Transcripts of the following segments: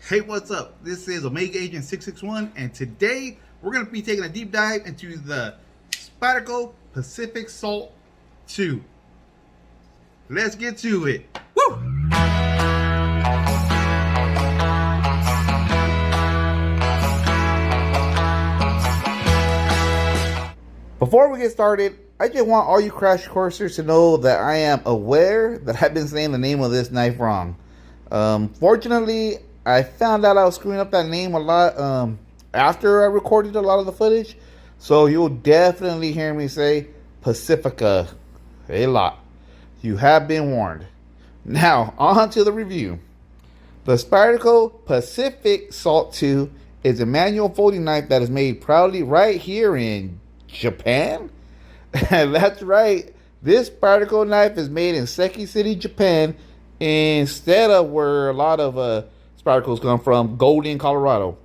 Hey, what's up? This is Omega Agent 661, and today we're going to be taking a deep dive into the SpyderCo Pacific Salt 2. Let's get to it. Woo! Before we get started, I just want all you crash coursers to know that I am aware that I've been saying the name of this knife wrong. Fortunately, I found out I was screwing up that name a lot after I recorded a lot of the footage. So you'll definitely hear me say Pacifica a lot. You have been warned. Now, on to the review. The SpyderCo Pacific Salt 2 is a manual folding knife that is made proudly right here in Japan. That's right. This SpyderCo knife is made in Seki City, Japan, instead of where a lot of SpyderCos come from, Golden, Colorado.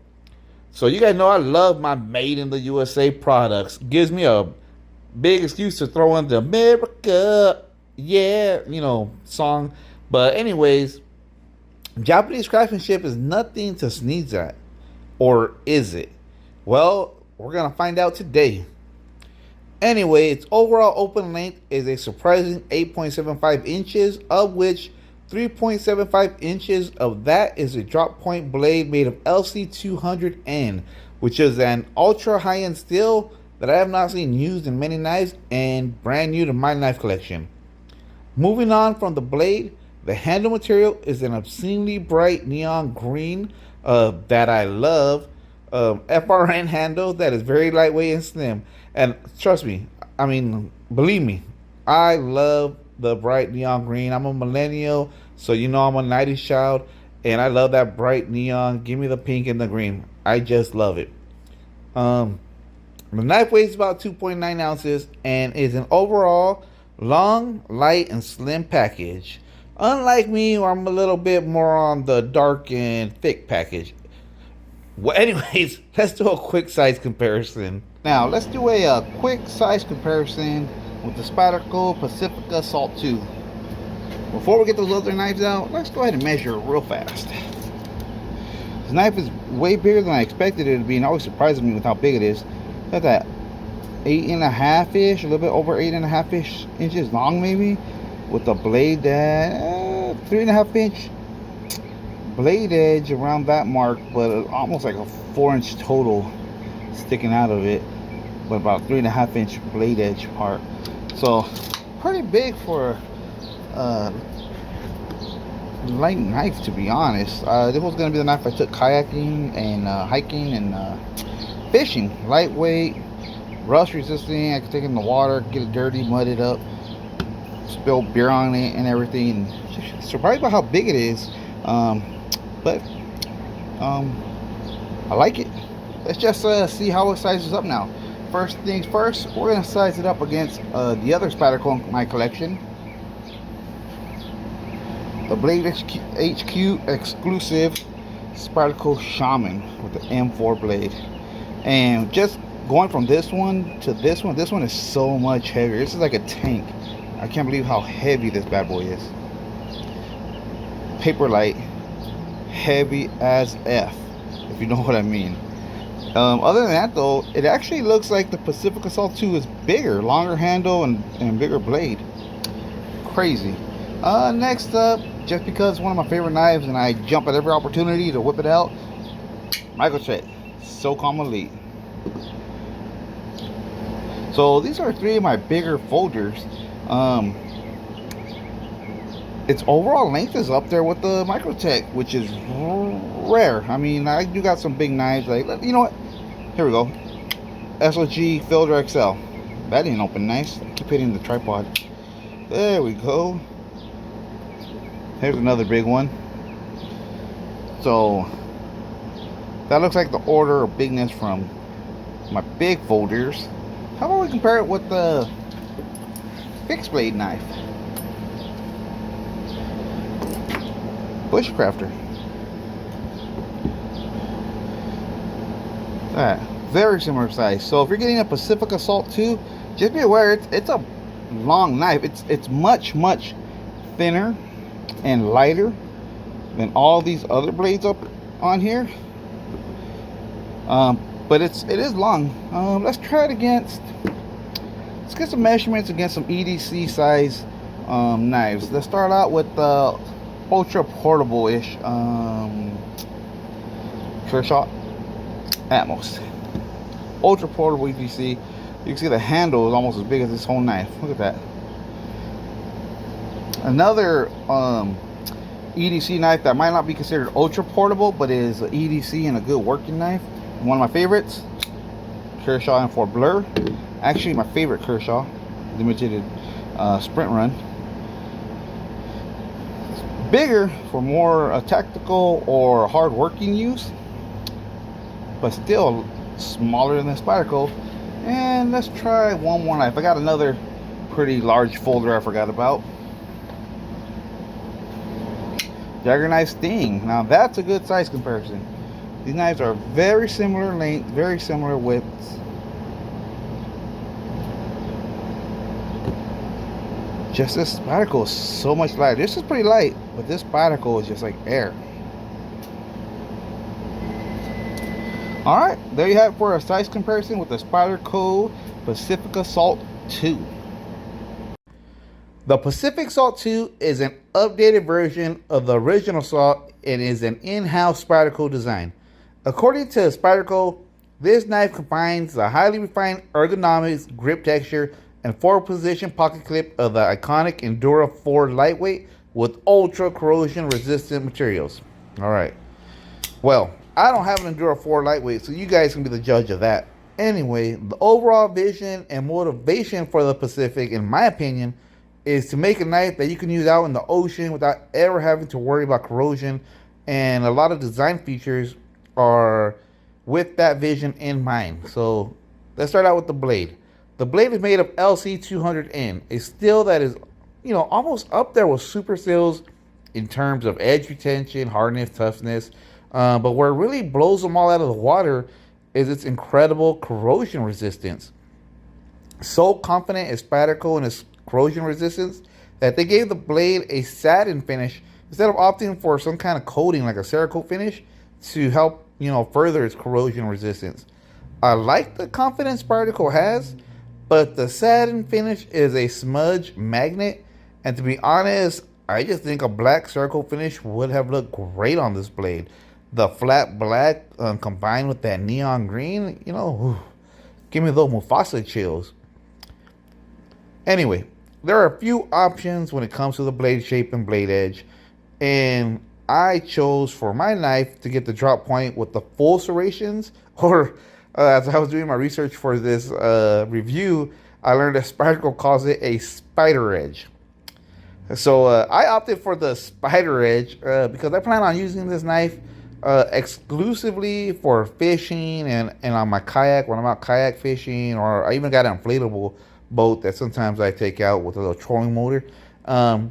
So you guys know I love my made in the USA products. Gives me a big excuse to throw in the America, yeah, song. But anyways, Japanese craftsmanship is nothing to sneeze at. Or is it? Well, we're going to find out today. Anyway, its overall open length is a surprising 8.75 inches, of which 3.75 inches of that is a drop point blade made of LC200N, which is an ultra high-end steel that I have not seen used in many knives and brand new to my knife collection. Moving on from the blade, the handle material is an obscenely bright neon green that I love. FRN handle that is very lightweight and slim. And trust me, believe me, I love the bright neon green. I'm a millennial, so I'm a 90s child, and I love that bright neon. Give me the pink and the green. I just love it. The knife weighs about 2.9 ounces and is an overall long, light, and slim package. Unlike me, where I'm a little bit more on the dark and thick package. Well, anyways, let's do a quick size comparison. Now, let's do a quick size comparison with the SpyderCo Pacifica Salt 2. Before we get those other knives out, let's go ahead and measure it real fast. This knife is way bigger than I expected it to be, and always surprises me with how big it is. Look at that, 8.5-ish, a little bit over 8.5-ish inches long, maybe, with the blade at 3.5-inch blade edge around that mark, but almost like a 4-inch total sticking out of it, but about 3.5-inch blade edge part. So pretty big for light knife, to be honest. This was going to be the knife I took kayaking and hiking and fishing. Lightweight, rust resistant. I could take it in the water, get it dirty, mud it up, spill beer on it and everything. And surprised by how big it is. But I like it. Let's just see how it sizes up now. First things first, we're going to size it up against the other SpyderCo in my collection. The Blade HQ exclusive SpyderCo Shaman with the M4 blade. And just going from this one to this one is so much heavier. This is like a tank. I can't believe how heavy this bad boy is. Paper light, heavy as F, if you know what I mean. Other than that though, it actually looks like the Pacifica Salt 2 is bigger, longer handle and bigger blade. Crazy. Next up, just because it's one of my favorite knives and I jump at every opportunity to whip it out, microcheck SOCOM Elite. So these are three of my bigger folders. Its overall length is up there with the Microtech, which is rare. I do got some big knives. Like, you know what? Here we go. SOG Fielder XL. That didn't open nice. I keep hitting the tripod. There we go. Here's another big one. So that looks like the order of bigness from my big folders. How about we compare it with the fixed blade knife? Bushcrafter. Alright, very similar size. So if you're getting a Pacifica Salt 2, just be aware it's a long knife. It's much thinner and lighter than all these other blades up on here. But it is long. Let's try it against. Let's get some measurements against some EDC size knives. Let's start out with the ultra portable-ish Kershaw Atmos. Ultra portable EDC. You can see the handle is almost as big as this whole knife. Look at that. Another EDC knife that might not be considered ultra portable, but is an EDC and a good working knife. One of my favorites, Kershaw M4 Blur. Actually, my favorite Kershaw limited sprint run. It's bigger for more tactical or hard working use, but still smaller than the SpyderCo. And let's try one more knife. I got another pretty large folder I forgot about. Jackknife Sting. Now that's a good size comparison. These knives are very similar length, very similar widths. Just this SpyderCo is so much lighter. This is pretty light, but this SpyderCo is just like air. Alright, there you have it for a size comparison with the SpyderCo Pacific Salt 2. The Pacific Salt 2 is an updated version of the original Salt and is an in-house SpyderCo design. According to SpyderCo, this knife combines the highly refined ergonomics, grip texture, and forward position pocket clip of the iconic Endura 4 lightweight with ultra corrosion resistant materials. Alright, well, I don't have an Endura 4 lightweight, so you guys can be the judge of that. Anyway, the overall vision and motivation for the Pacific, in my opinion, is to make a knife that you can use out in the ocean without ever having to worry about corrosion, and a lot of design features are with that vision in mind. So let's start out with the blade. The blade is made of LC200N, a steel that is, you know, almost up there with super seals in terms of edge retention, hardness, toughness. But where it really blows them all out of the water is its incredible corrosion resistance. So confident is SpyderCo in its corrosion resistance that they gave the blade a satin finish instead of opting for some kind of coating like a Cerakote finish to help, you know, further its corrosion resistance. I like the confidence SpyderCo has, but the satin finish is a smudge magnet, and to be honest, I just think a black Cerakote finish would have looked great on this blade. The flat black combined with that neon green, you know, give me those Mufasa chills. Anyway, there are a few options when it comes to the blade shape and blade edge, and I chose for my knife to get the drop point with the full serrations, or as I was doing my research for this review, I learned that SpyderCo calls it a spider edge. So I opted for the spider edge because I plan on using this knife exclusively for fishing and on my kayak when I'm out kayak fishing, or I even got an inflatable boat that sometimes I take out with a little trolling motor. But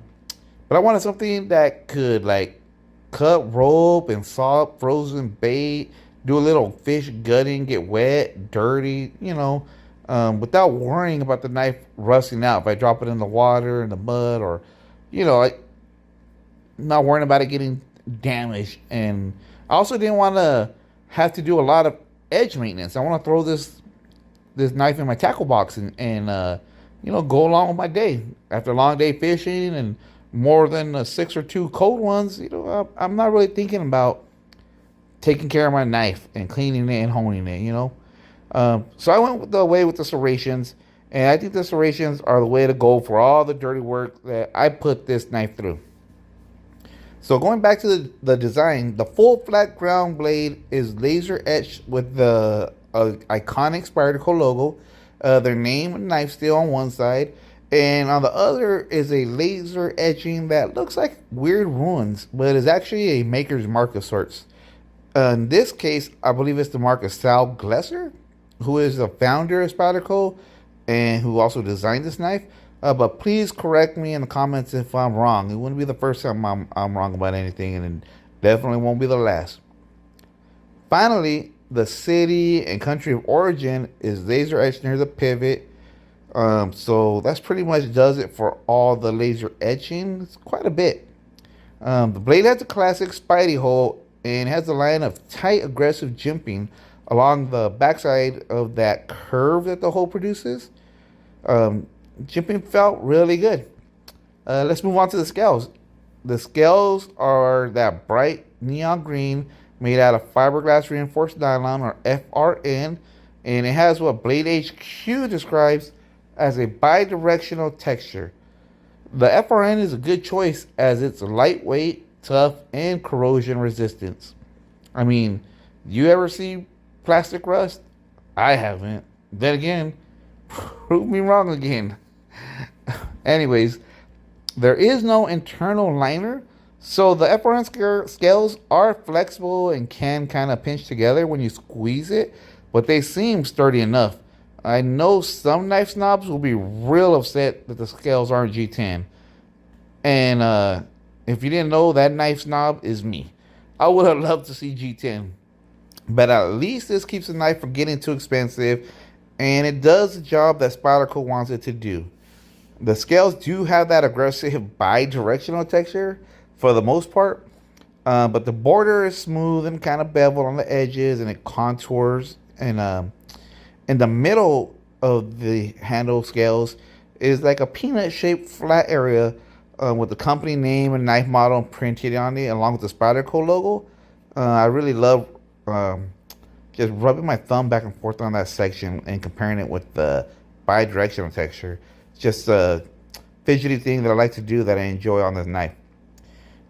I wanted something that could like cut rope and saw up frozen bait, do a little fish gutting, get wet, dirty, you know, without worrying about the knife rusting out if I drop it in the water, in the mud, or, you know, not worrying about it getting damaged. And I also didn't want to have to do a lot of edge maintenance. I want to throw this knife in my tackle box and you know, go along with my day. After a long day fishing and more than 6 or 2 cold ones, you know, I'm not really thinking about taking care of my knife and cleaning it and honing it, you know. So I went with the serrations, and I think the serrations are the way to go for all the dirty work that I put this knife through. So going back to the design, the full flat ground blade is laser etched with the iconic SpyderCo logo, their name and knife steel on one side, and on the other is a laser etching that looks like weird runes, but is actually a maker's mark of sorts. In this case, I believe it's the mark of Sal Glesser, who is the founder of SpyderCo and who also designed this knife. But please correct me in the comments if I'm wrong. It wouldn't be the first time I'm wrong about anything, and it definitely won't be the last. Finally, the city and country of origin is laser etched near the pivot. So that's pretty much does it for all the laser etching. It's quite a bit. The blade has a classic Spidey hole and has a line of tight, aggressive jimping along the backside of that curve that the hole produces. Um, Jimping felt really good. Let's move on to the scales. The scales are that bright neon green made out of fiberglass reinforced nylon, or FRN, and it has what Blade HQ describes as a bidirectional texture. The FRN is a good choice as it's lightweight, tough, and corrosion resistant. I mean, you ever see plastic rust? I haven't. Then again, prove me wrong again. Anyways, there is no internal liner, so the FRN scales are flexible and can kind of pinch together when you squeeze it, but they seem sturdy enough. I know some knife snobs will be real upset that the scales aren't G10. And if you didn't know, that knife snob is me. I would have loved to see G10. But at least this keeps the knife from getting too expensive, and it does the job that SpyderCo wants it to do. The scales do have that aggressive bi-directional texture for the most part, but the border is smooth and kind of beveled on the edges, and it contours. And in the middle of the handle scales is like a peanut-shaped flat area with the company name and knife model printed on it, along with the SpyderCo logo. I really love just rubbing my thumb back and forth on that section and comparing it with the bi-directional texture. It's just a fidgety thing that I like to do that I enjoy on this knife.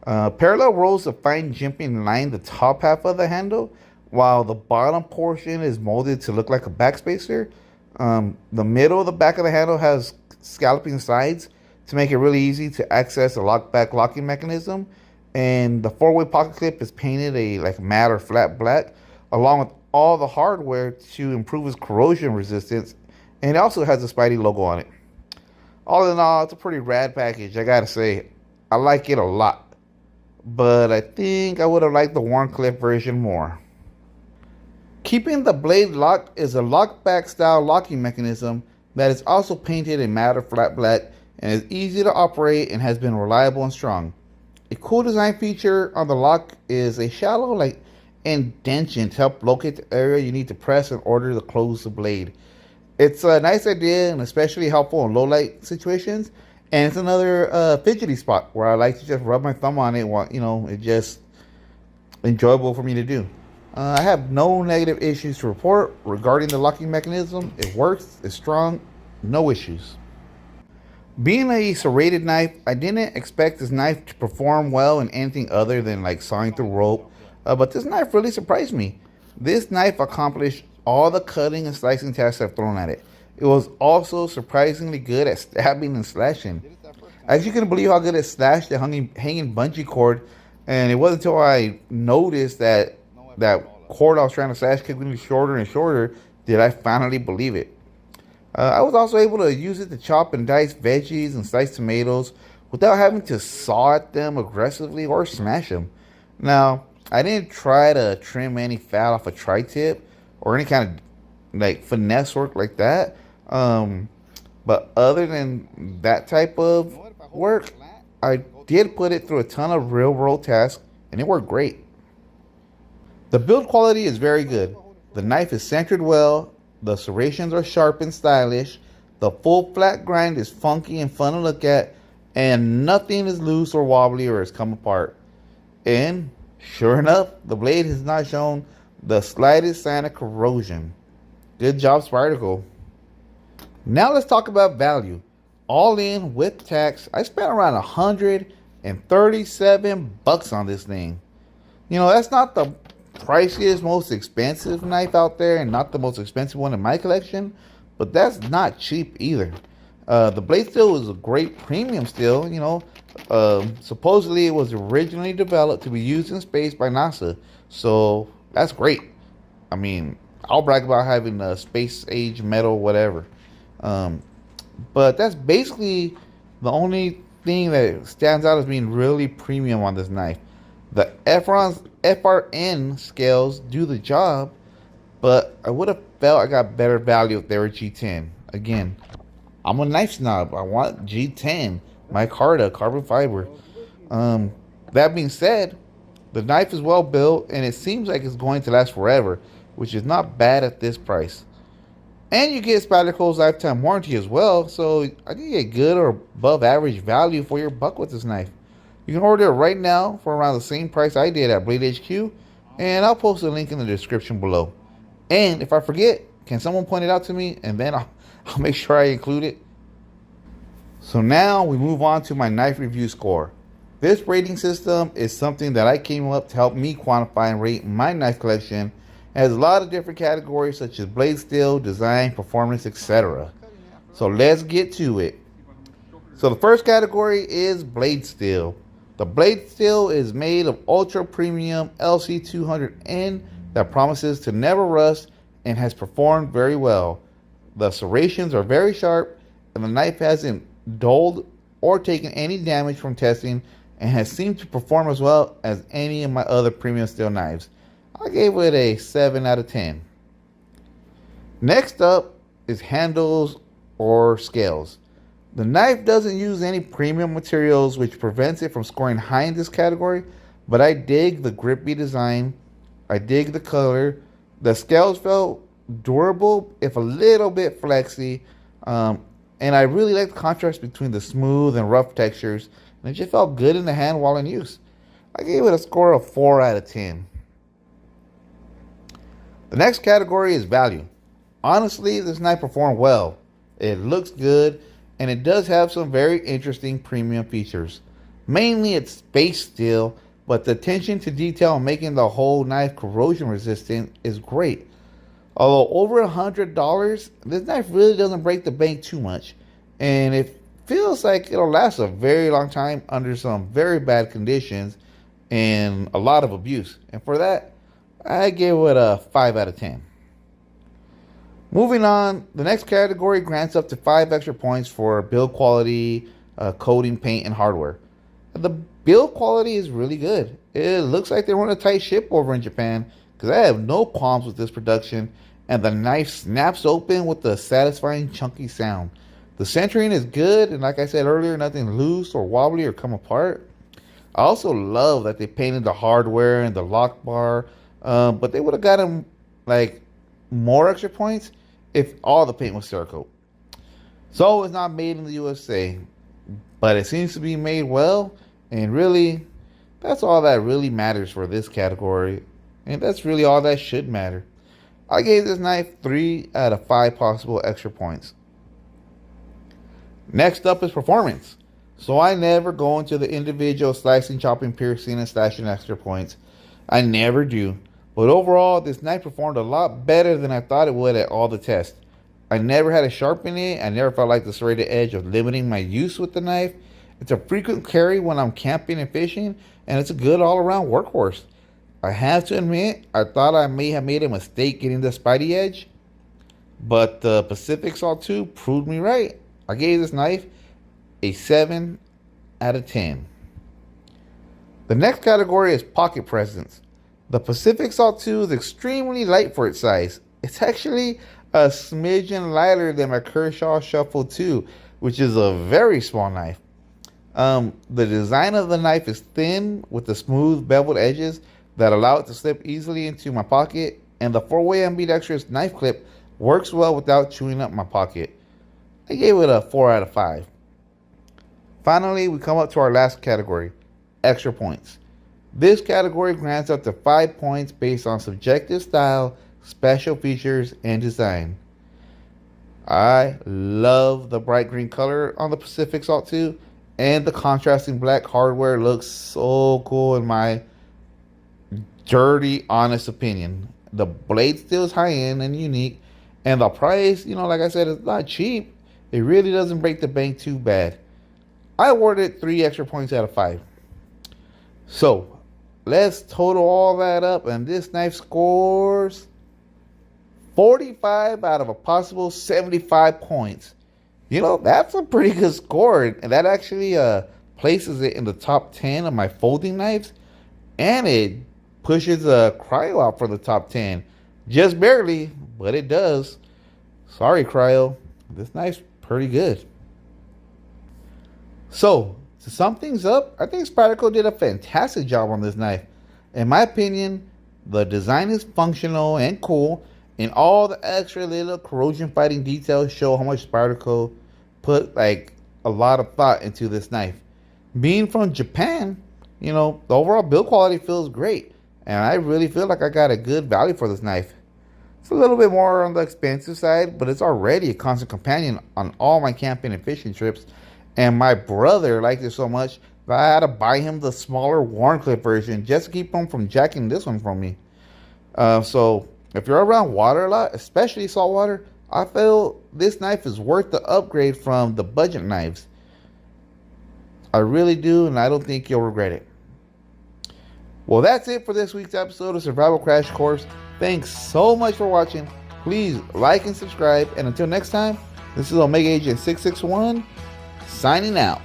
Parallel rows of fine jimping line the top half of the handle, while the bottom portion is molded to look like a backspacer. The middle of the back of the handle has scalloping sides to make it really easy to access a lockback locking mechanism, and the four-way pocket clip is painted a like matte or flat black, along with all the hardware to improve its corrosion resistance, and it also has the Spidey logo on it. All in all, it's a pretty rad package, I gotta say. I like it a lot, but I think I would have liked the Warncliffe version more. Keeping the blade locked is a lockback style locking mechanism that is also painted in matte or flat black and is easy to operate and has been reliable and strong. A cool design feature on the lock is a shallow indentation to help locate the area you need to press in order to close the blade. It's a nice idea and especially helpful in low light situations, and it's another fidgety spot where I like to just rub my thumb on it while, it's just enjoyable for me to do. I have no negative issues to report regarding the locking mechanism. It works, it's strong, no issues. Being a serrated knife, I didn't expect this knife to perform well in anything other than sawing through rope, but this knife really surprised me. This knife accomplished all the cutting and slicing tasks I've thrown at it. It was also surprisingly good at stabbing and slashing. I actually couldn't believe how good it slashed the hanging bungee cord, and it wasn't until I noticed that cord I was trying to slash kept getting shorter and shorter did I finally believe it. I was also able to use it to chop and dice veggies and slice tomatoes without having to saw at them aggressively or smash them. Now, I didn't try to trim any fat off a tri-tip or any kind of finesse work like that. But other than that type of work, I did put it through a ton of real world tasks and it worked great. The build quality is very good. The knife is centered well, the serrations are sharp and stylish, the full flat grind is funky and fun to look at, and nothing is loose or wobbly or has come apart. And sure enough, the blade has not shown the slightest sign of corrosion. Good job, SpyderCo. Now let's talk about value. All in with tax, I spent around $137 on this thing. That's not the priciest, most expensive knife out there, and not the most expensive one in my collection, but that's not cheap either. The blade steel is a great premium steel. Supposedly it was originally developed to be used in space by NASA, so that's great. I mean, I'll brag about having a space age metal whatever, but that's basically the only thing that stands out as being really premium on this knife. The FRN scales do the job, but I would have felt I got better value if they were G10. Again, I'm a knife snob. I want G10, micarta, carbon fiber. That being said, The knife is well built and it seems like it's going to last forever, which is not bad at this price. And you get SpyderCo's lifetime warranty as well, so I think you get good or above average value for your buck with this knife. You can order it right now for around the same price I did at Blade HQ, and I'll post a link in the description below. And if I forget, can someone point it out to me, and then I'll make sure I include it. So now we move on to my knife review score. This rating system is something that I came up to help me quantify and rate my knife collection. It has a lot of different categories such as blade steel, design, performance, etc. So let's get to it. So the first category is blade steel. The blade steel is made of ultra premium LC200N that promises to never rust and has performed very well. The serrations are very sharp and the knife hasn't dulled or taken any damage from testing and has seemed to perform as well as any of my other premium steel knives. I gave it a 7 out of 10. Next up is handles or scales. The knife doesn't use any premium materials, which prevents it from scoring high in this category, but I dig the grippy design. I dig the color. The scales felt durable, if a little bit flexy, and I really like the contrast between the smooth and rough textures, and it just felt good in the hand while in use. I gave it a score of 4 out of 10. The next category is value. Honestly, this knife performed well. It looks good, and it does have some very interesting premium features. Mainly it's space steel, but the attention to detail making the whole knife corrosion resistant is great. Although over $100, this knife really doesn't break the bank too much, and it feels like it'll last a very long time under some very bad conditions and a lot of abuse. And for that, I gave it a 5 out of 10. Moving on, the next category grants up to 5 extra points for build quality, coating, paint, and hardware. The build quality is really good. It looks like they run a tight ship over in Japan because I have no qualms with this production, and the knife snaps open with a satisfying chunky sound. The centering is good, and like I said earlier, nothing loose or wobbly or come apart. I also love that they painted the hardware and the lock bar, but they would have gotten like more extra points if all the paint was Cerakote. So it's not made in the USA, but it seems to be made well, and really, that's all that really matters for this category, and that's really all that should matter. I gave this knife 3 out of 5 possible extra points. Next up is performance. So I never go into the individual slicing, chopping, piercing, and slashing extra points. I never do. But overall, this knife performed a lot better than I thought it would at all the tests. I never had to sharpen it. I never felt like the serrated edge of limiting my use with the knife. It's a frequent carry when I'm camping and fishing, and it's a good all-around workhorse. I have to admit, I thought I may have made a mistake getting the Spidey edge, but the Pacific Salt 2 proved me right. I gave this knife a 7 out of 10. The next category is pocket presence. The Pacific Salt 2 is extremely light for its size. It's actually a smidgen lighter than my Kershaw Shuffle 2, which is a very small knife. The design of the knife is thin with the smooth beveled edges that allow it to slip easily into my pocket, and the 4-way ambidextrous knife clip works well without chewing up my pocket. I gave it a 4 out of 5. Finally, we come up to our last category, extra points. This category grants up to 5 points based on subjective style, special features, and design. I love the bright green color on the Pacific Salt 2, and the contrasting black hardware looks so cool in my dirty, honest opinion. The blade steel is high-end and unique, and the price, like I said, is not cheap. It really doesn't break the bank too bad. I awarded 3 extra points out of 5. So, let's total all that up, and this knife scores 45 out of a possible 75 points. That's a pretty good score, and that actually places it in the top 10 of my folding knives, and it pushes a Cryo out for the top 10. Just barely, but it does. Sorry, Cryo. This knife's pretty good. So, to sum things up, I think SpyderCo did a fantastic job on this knife. In my opinion, the design is functional and cool, and all the extra little corrosion fighting details show how much SpyderCo put like a lot of thought into this knife. Being from Japan, the overall build quality feels great, and I really feel like I got a good value for this knife. It's a little bit more on the expensive side, but it's already a constant companion on all my camping and fishing trips. And my brother liked it so much that I had to buy him the smaller Warncliffe version just to keep him from jacking this one from me. So if you're around water a lot, especially saltwater, I feel this knife is worth the upgrade from the budget knives. I really do, and I don't think you'll regret it. Well, that's it for this week's episode of Survival Crash Course. Thanks so much for watching. Please like and subscribe. And until next time, this is Omega Agent 661 signing out.